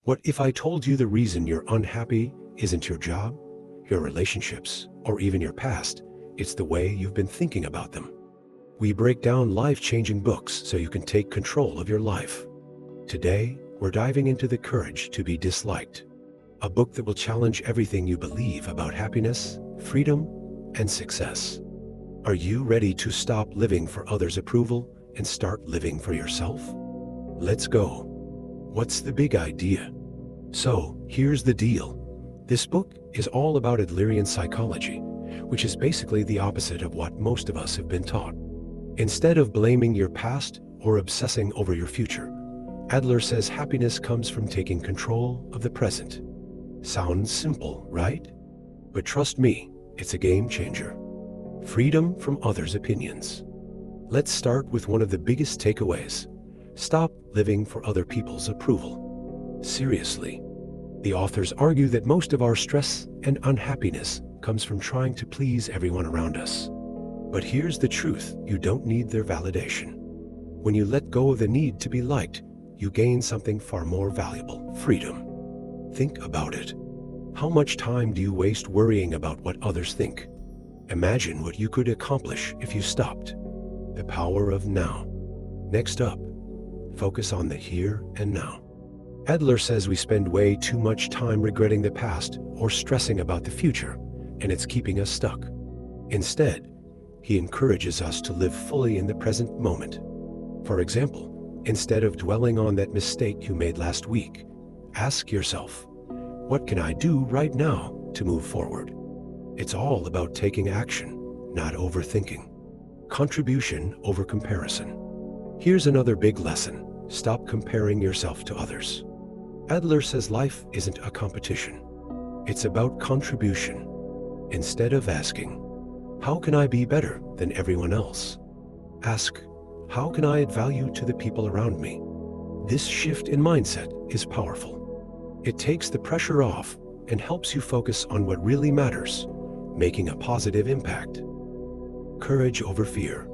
What if I told you the reason you're unhappy isn't your job, your relationships, or even your past? It's the way you've been thinking about them. We break down life-changing books so you can take control of your life. Today, we're diving into The Courage to Be Disliked, a book that will challenge everything you believe about happiness, freedom, and success. Are you ready to stop living for others' approval and start living for yourself? Let's go. What's the big idea? So, here's the deal. This book is all about Adlerian psychology, which is basically the opposite of what most of us have been taught. Instead of blaming your past or obsessing over your future, Adler says happiness comes from taking control of the present. Sounds simple, right? But trust me, it's a game changer. Freedom from others' opinions. Let's start with one of the biggest takeaways. Stop living for other people's approval. Seriously. The authors argue that most of our stress and unhappiness comes from trying to please everyone around us. But here's the truth, you don't need their validation. When you let go of the need to be liked, you gain something far more valuable, freedom. Think about it. How much time do you waste worrying about what others think? Imagine what you could accomplish if you stopped. The power of now. Next up, focus on the here and now. Adler says we spend way too much time regretting the past or stressing about the future, and it's keeping us stuck. Instead, he encourages us to live fully in the present moment. For example, instead of dwelling on that mistake you made last week, ask yourself, what can I do right now to move forward? It's all about taking action, not overthinking. Contribution over comparison. Here's another big lesson. Stop comparing yourself to others. Adler says life isn't a competition. It's about contribution. Instead of asking, how can I be better than everyone else? Ask, how can I add value to the people around me? This shift in mindset is powerful. It takes the pressure off and helps you focus on what really matters, making a positive impact. Courage over fear.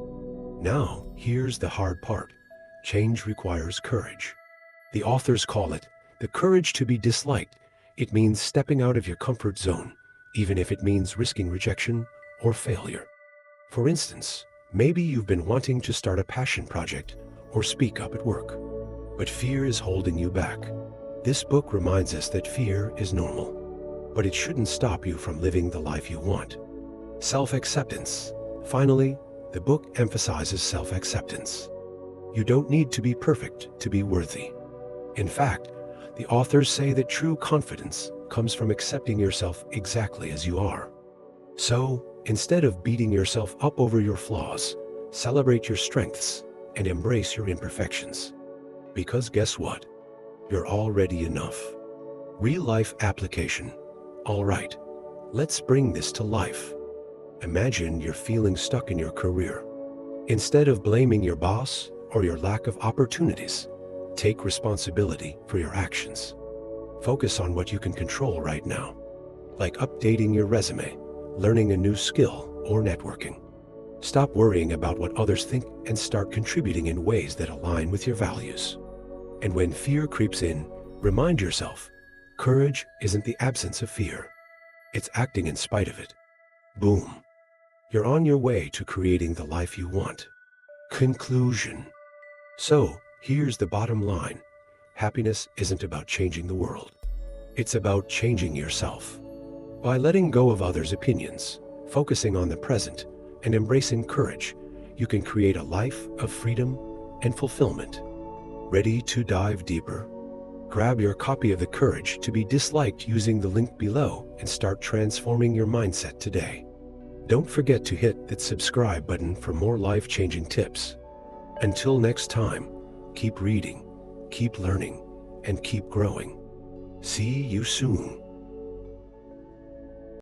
Now, here's the hard part. Change requires courage. The authors call it the courage to be disliked. It means stepping out of your comfort zone, even if it means risking rejection or failure. For instance, maybe you've been wanting to start a passion project or speak up at work, but fear is holding you back. This book reminds us that fear is normal, but it shouldn't stop you from living the life you want. Self-acceptance. Finally, the book emphasizes self-acceptance. You don't need to be perfect to be worthy. In fact, the authors say that true confidence comes from accepting yourself exactly as you are. So, instead of beating yourself up over your flaws, celebrate your strengths and embrace your imperfections. Because guess what? You're already enough. Real-life application. All right, let's bring this to life. Imagine you're feeling stuck in your career. Instead of blaming your boss or your lack of opportunities, take responsibility for your actions. Focus on what you can control right now, like updating your resume, learning a new skill, or networking. Stop worrying about what others think and start contributing in ways that align with your values. And when fear creeps in, remind yourself, courage isn't the absence of fear. It's acting in spite of it. Boom. You're on your way to creating the life you want. Conclusion. So, here's the bottom line. Happiness isn't about changing the world. It's about changing yourself. By letting go of others' opinions, focusing on the present, and embracing courage, you can create a life of freedom and fulfillment. Ready to dive deeper? Grab your copy of The Courage to Be Disliked using the link below and start transforming your mindset today. Don't forget to hit that subscribe button for more life-changing tips. Until next time, keep reading, keep learning, and keep growing. See you soon.